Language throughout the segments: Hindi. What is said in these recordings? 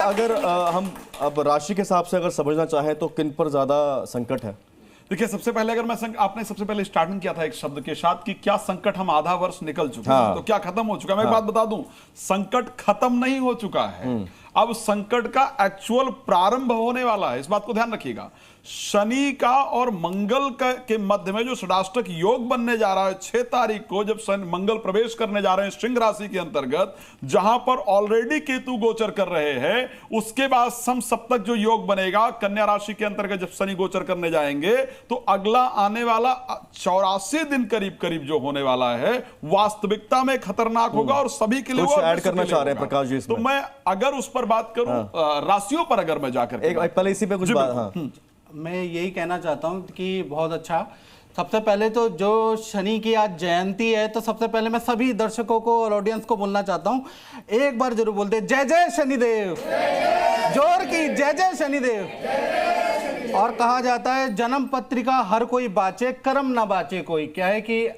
अगर हम अब राशि के हिसाब से अगर समझना चाहें तो किन पर ज्यादा संकट है? देखिए, सबसे पहले अगर आपने सबसे पहले स्टार्टिंग किया था एक शब्द के साथ कि क्या संकट हम आधा वर्ष निकल चुके हैं, तो क्या खत्म हो चुका है? मैं एक बात बता दूं, संकट खत्म नहीं हो चुका है, अब संकट का एक्चुअल प्रारंभ होने वाला है। इस बात को ध्यान रखिएगा। शनि का और मंगल का के मध्य में जो षडाष्टक योग बनने जा रहा है 6 तारीख को, जब मंगल प्रवेश करने जा रहे हैं सिंह राशि के अंतर्गत, जहां पर ऑलरेडी केतु गोचर कर रहे हैं, उसके बाद समसप्तक जो योग बनेगा कन्या राशि के अंतर्गत जब शनि गोचर करने जाएंगे, तो अगला आने वाला 84 दिन करीब करीब जो होने वाला है वास्तविकता में खतरनाक होगा और सभी के लिए ऐड करना चाह रहे हैं प्रकाश जी। तो मैं अगर उस पर बात करूं, राशियों पर अगर मैं जाकर पहले इसी पे कुछ बात, मैं यही कहना चाहता हूं कि बहुत अच्छा। सबसे पहले तो जो शनि की आज जयंती है, तो सबसे पहले मैं सभी दर्शकों को और ऑडियंस को बोलना चाहता हूं, एक बार जरूर बोलते जय जय शनिदेव, जोर की जय जय शनिदेव। और कहा जाता है जन्म पत्रिका हर कोई बाचे, कर्म ना बाचे कोई। क्या है कि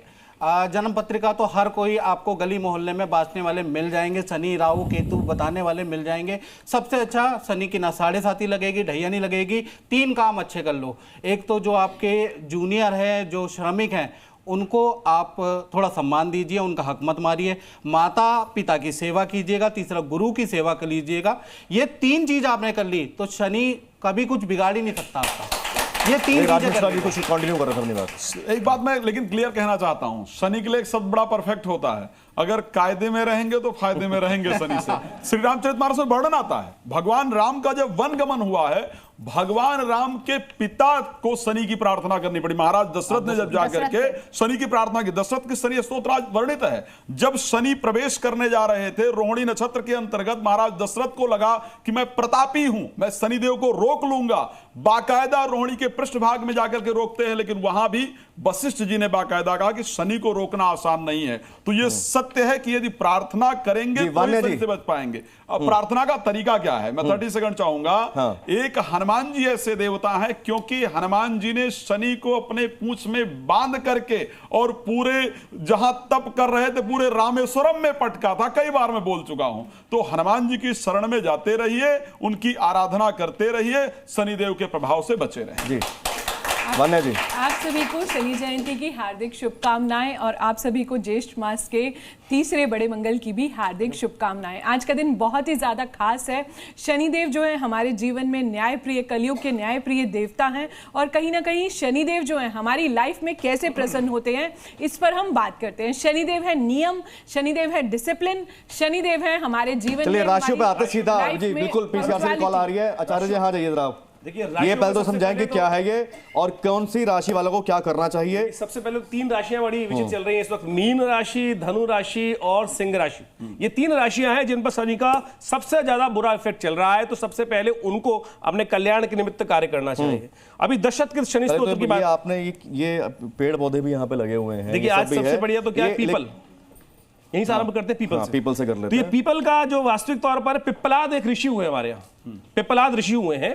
जन्म पत्रिका तो हर कोई आपको गली मोहल्ले में बांटने वाले मिल जाएंगे, शनि राहु केतु बताने वाले मिल जाएंगे। सबसे अच्छा शनि की ना 7.5 लगेगी, ढैया नहीं लगेगी। 3 काम अच्छे कर लो। एक तो जो आपके जूनियर है, जो श्रमिक हैं, उनको आप थोड़ा सम्मान दीजिए, उनका हक मत मारिए। माता पिता की सेवा कीजिएगा। तीसरा गुरु की सेवा कर लीजिएगा। ये 3 चीज आपने कर ली तो शनि कभी कुछ बिगाड़ ही नहीं सकता आपका। ये 3 चीजें कुछ कंटिन्यू कर रहा था अपनी बात। एक बात मैं लेकिन क्लियर कहना चाहता हूं, शनि के लिए एक शब्द बड़ा परफेक्ट होता है, अगर कायदे में रहेंगे तो फायदे में रहेंगे शनि से। श्री रामचरितमानस में वर्णन आता है, भगवान राम का जब वन गमन हुआ है, भगवान राम के पिता को शनि की प्रार्थना करनी पड़ी। महाराज दशरथ ने जब जाकर के शनि की प्रार्थना की, दशरथ के शनि स्तोत्र आज वर्णित है। जब शनि प्रवेश करने जा रहे थे रोहिणी नक्षत्र के अंतर्गत, महाराज दशरथ को लगा कि मैं प्रतापी हूं, मैं शनिदेव को रोक लूंगा। बाकायदा रोहिणी के पृष्ठभाग में जाकर के रोकते हैं, लेकिन वहां भी वशिष्ठ जी ने बाकायदा कहा कि शनि को रोकना आसान नहीं है। तो यह सत्य है कि यदि प्रार्थना करेंगे तो शनि से बच पाएंगे। अब प्रार्थना का तरीका क्या है, मैं 30 सेकंड चाहूंगा। एक हनुमान जी ऐसे देवता हैं, क्योंकि हनुमान जी ने शनि को अपने पूंछ में बांध करके और पूरे जहां तप कर रहे थे पूरे रामेश्वरम में पटका था, कई बार मैं बोल चुका हूं। तो हनुमान जी की शरण में जाते रहिए, उनकी आराधना करते रहिए, शनिदेव के प्रभाव से बचे रहें। जी वन्या जी, आप सभी को शनि जयंती की हार्दिक शुभकामनाएं और आप सभी को ज्येष्ठ मास के तीसरे बड़े मंगल की भी हार्दिक शुभकामनाएं। आज का दिन बहुत ही ज़्यादा खास है। शनिदेव जो है हमारे जीवन में न्यायप्रिय, कलयुग के न्यायप्रिय देवता हैं और कहीं ना कहीं शनिदेव जो है हमारी लाइफ में कैसे प्रसन्न होते हैं इस पर हम बात करते हैं। शनिदेव है नियम, शनिदेव है डिसिप्लिन, शनिदेव है हमारे जीवन में। राशियों पे आते सीधा जी, बिल्कुल पीसीआर से कॉल आ रही है। आचार्य जी हाँ जाइए जरा, देखिए ये पहले तो समझाएंगे क्या है ये और कौन सी राशि वालों को क्या करना चाहिए। सबसे पहले 3 राशियां बड़ी विचित्र चल रही हैं इस वक्त, मीन राशि, धनु राशि और सिंह राशि। ये 3 राशियां हैं जिन पर शनि का सबसे ज्यादा बुरा इफेक्ट चल रहा है। तो सबसे पहले उनको अपने कल्याण के निमित्त कार्य करना चाहिए। अभी दशरथ के शनि स्तोत्र की बात, आपने ये पेड़ पौधे भी यहाँ पे लगे हुए हैं। देखिए आज सबसे बढ़िया तो क्या है, पीपल। यही से आरंभ करते हैं पीपल से। पीपल से कर लेते हैं। तो ये पीपल का जो वास्तविक तौर पर पिप्पलाद एक ऋषि हुए हमारे यहाँ, पिप्पलाद ऋषि हुए हैं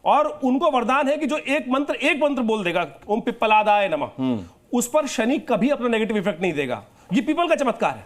और उनको वरदान है कि जो एक मंत्र बोल देगा, ओम पिप्पलादाय नमः, उस पर शनि कभी अपना नेगेटिव इफेक्ट नहीं देगा। ये पीपल का चमत्कार है।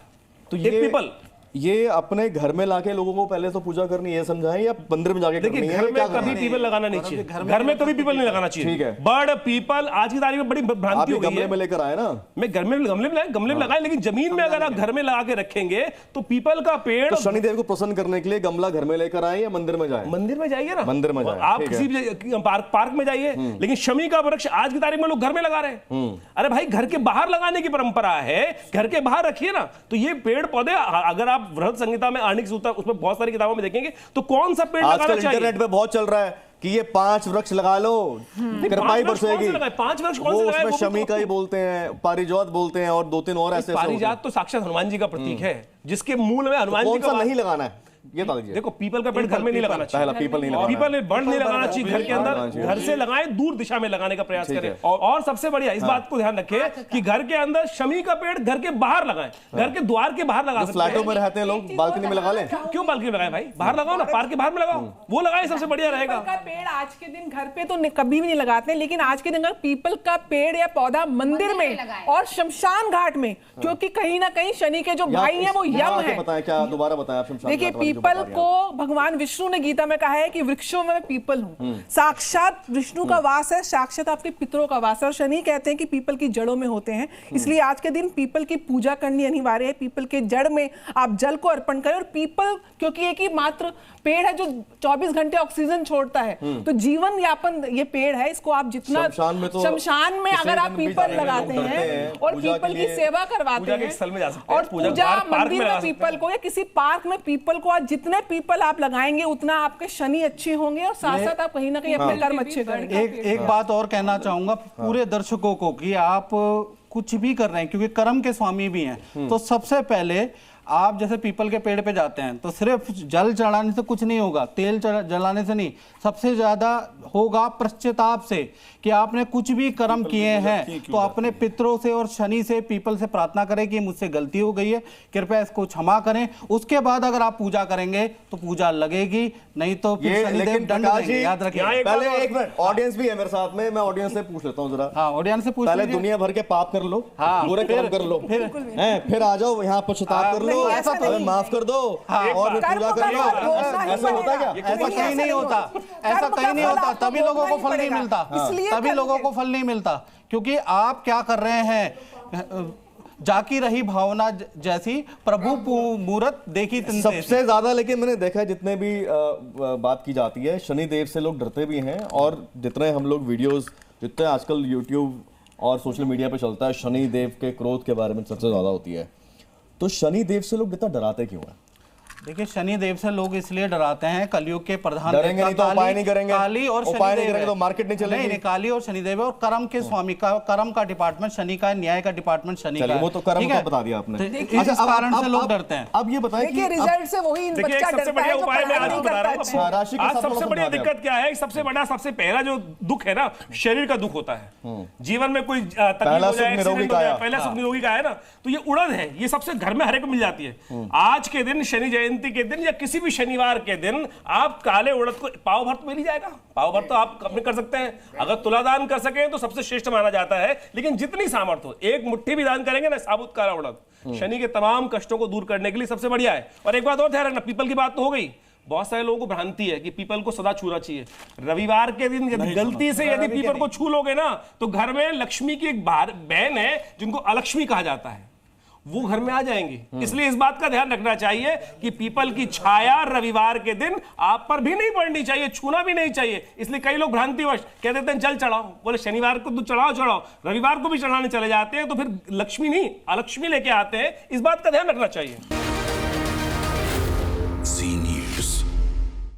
तो ये पीपल ये अपने घर में लाके लोगों को पहले तो पूजा करनी है समझाएं या मंदिर में जाके करनी है? घर में कभी पीपल लगाना नहीं चाहिए, घर में कभी पीपल नहीं लगाना चाहिए। ठीक है। बड़ पीपल आज की तारीख में बड़ी भ्रांति हो गई है। गमले में लेकर आए ना, मैं गमले में लगाए, लेकिन जमीन में अगर आप घर में लगा के रखेंगे तो पीपल का पेड़, तो शनिदेव को प्रसन्न करने के लिए गमला घर में लेकर आए या मंदिर में जाए? मंदिर में जाइए ना, मंदिर में जाए। आप किसी भी पार्क में जाइए, लेकिन शमी का वृक्ष आज की तारीख में लोग घर में लगा रहे हैं। अरे भाई घर के बाहर लगाने की परंपरा है, घर के बाहर रखिए ना। तो ये पेड़ पौधे अगर आप वृहद संहिता में आणिक सूत्र उसमें बहुत सारी किताबों में देखेंगे तो कौन सा पेड़ लगाना चाहिए। इंटरनेट पे बहुत चल रहा है कि ये 5 वृक्ष लगा लो, कृपाई बरसेगी। 5 वृक्ष कौन से लगाए? उसमें शमी का ही बोलते हैं, पारिजात बोलते हैं और 2-3 और ऐसे। पारिजात तो साक्षात हनुमान जी का प्रतीक है, जिसके मूल में हनुमान जी का नहीं लगाना है। ये देखो पीपल का पेड़ घर में नहीं लगाना चाहिए, पीपल नहीं लगाना चाहिए, घर के अंदर, घर से लगाएं, दूर दिशा में लगाने का प्रयास करें। और सबसे बढ़िया इस बात को ध्यान रखें कि घर के अंदर शमी का पेड़ घर के बाहर लगाएं, घर के द्वार के बाहर लगा सकते हैं। फ्लैटों में रहते हैं लोग, बालकनी में लगा लें। क्यों बालकनी में लगाएं भाई, बाहर लगाओ ना, पार्क के बाहर में लगाओ, वो लगाएं, सबसे बढ़िया रहेगा। पेड़ आज के दिन घर पे तो कभी भी नहीं लगाते, लेकिन आज के दिन पीपल का पेड़ या पौधा मंदिर में और शमशान घाट में, क्योंकि कहीं ना कहीं शनि के जो भाई हैं वो यम है। क्या दोबारा बताएं आप? देखिए पीपल को भगवान विष्णु ने गीता में कहा है कि वृक्षों में मैं पीपल हूँ। साक्षात विष्णु का वास है, साक्षात आपके पितरों का वास है। और शनि कहते हैं कि पीपल की जड़ों में होते हैं, इसलिए आज के दिन पीपल की पूजा करनी अनिवार्य है। पीपल के जड़ में आप जल को अर्पण करें। और पीपल क्योंकि एक ही मात्र पेड़ है जो 24 घंटे ऑक्सीजन छोड़ता है, तो जीवन यापन ये पेड़ है, इसको आप जितना शमशान में अगर आप पीपल लगाते हैं और पीपल की सेवा करवाते हैं और पूजा मंदिर में पीपल को या किसी पार्क में पीपल को, आज जितने पीपल आप लगाएंगे उतना आपके शनि अच्छे होंगे और साथ साथ आप कहीं ना कहीं अपने कर्म अच्छे करेंगे। एक बात और कहना चाहूंगा पूरे दर्शकों को कि आप कुछ भी कर रहे हैं क्योंकि कर्म के स्वामी भी हैं, तो सबसे पहले आप जैसे पीपल के पेड़ पे जाते हैं तो सिर्फ जल चढ़ाने से कुछ नहीं होगा, तेल जलाने से नहीं, सबसे ज्यादा होगा पश्चाताप से कि आपने कुछ भी कर्म किए हैं तो अपने पितरों से और शनि से, पीपल से प्रार्थना करें कि मुझसे गलती हो गई है, कृपया इसको क्षमा करें। उसके बाद अगर आप पूजा करेंगे तो पूजा लगेगी, नहीं तो फिर शनिदेव दंड देंगे। याद रखिए। पहले एक मिनट, ऑडियंस भी है मेरे साथ में, मैं ऑडियंस से पूछ लेता हूँ जरा। हाँ, ऑडियंस से पूछ पहले दुनिया भर के पाप कर लो, बुरे कर्म कर लो, फिर आ जाओ यहाँ पश्चाताप कर लो, हमें माफ कर दो और पूजा कर लो। ऐसा होता है क्या? ऐसा कहीं नहीं होता, ऐसा कहीं नहीं होता। तभी लोगों को फल नहीं मिलता, तभी लोगों को फल नहीं मिलता, क्योंकि आप क्या कर रहे हैं, जाकी रही भावना जैसी प्रभु मूरत देखी तिनसे। सबसे ज्यादा लेकिन मैंने देखा है जितने भी बात की जाती है, शनि देव से लोग डरते भी हैं। और जितने हम लोग वीडियोस, जितने आजकल यूट्यूब और सोशल मीडिया पे चलता है, शनि देव के क्रोध के बारे में सबसे ज्यादा होती है। तो शनि देव से लोग इतना डराते क्यों हैं? देखिए, शनि देव से लोग इसलिए डराते हैं, कलयुग के प्रधान डरेंगे नहीं तो उपाय नहीं करेंगे, काली और उपाय नहीं करेंगे तो मार्केट नहीं चलेगी। नहीं, काली और शनिदेव है और कर्म के स्वामी का, कर्म का डिपार्टमेंट शनि का है, न्याय का डिपार्टमेंट शनि का है। वो तो कर्म का बता दिया आपने। इस कारण से लोग डरते हैं। अब ये बताएं कि रिजल्ट से वही बच्चा सबसे बढ़िया उपाय मैं आज बता रहा हूँ। राशि आज सबसे बड़ी दिक्कत क्या है, सबसे बड़ा सबसे पहला जो दुख है ना, शरीर का दुख होता है। जीवन में कोई तकलीफ हो जाए, एक्सीडेंट हो जाए, पहला सुख निरोगी का है ना, तो ये उड़द है, ये सबसे घर में हर एक मिल जाती है। आज के दिन, शनि जयंती के दिन या किसी भी शनिवार के दिन आप काले उड़द को पाव भर तो मिल ही जाएगा। पाव भर तो आप अपने कर सकते हैं, अगर तुलादान कर सकें तो सबसे श्रेष्ठ माना जाता है। लेकिन जितनी सामर्थ्य हो, एक मुट्ठी भी दान करेंगे ना साबुत काला उड़द, शनि के तमाम कष्टों को दूर करने के लिए सबसे बढ़िया है। और एक बात और ध्यान रखना, पीपल की बात तो हो गई, बहुत सारे लोगों को भ्रांति है कि पीपल को सदा छूना चाहिए। रविवार के दिन यदि गलती से यदि पीपल को छू लोगे ना, तो घर में लक्ष्मी की एक बहन है जिनको अलक्ष्मी कहा जाता है, वो घर में आ जाएंगी। इसलिए इस बात का ध्यान रखना चाहिए कि पीपल की छाया रविवार के दिन आप पर भी नहीं पड़नी चाहिए, छूना भी नहीं चाहिए। इसलिए कई लोग भ्रांतिवश कह देते हैं जल चढ़ाओ, बोले शनिवार को तो चढ़ाओ, रविवार को भी चढ़ाने चले जाते हैं, तो फिर लक्ष्मी नहीं अलक्ष्मी लेके आते हैं। इस बात का ध्यान रखना चाहिए।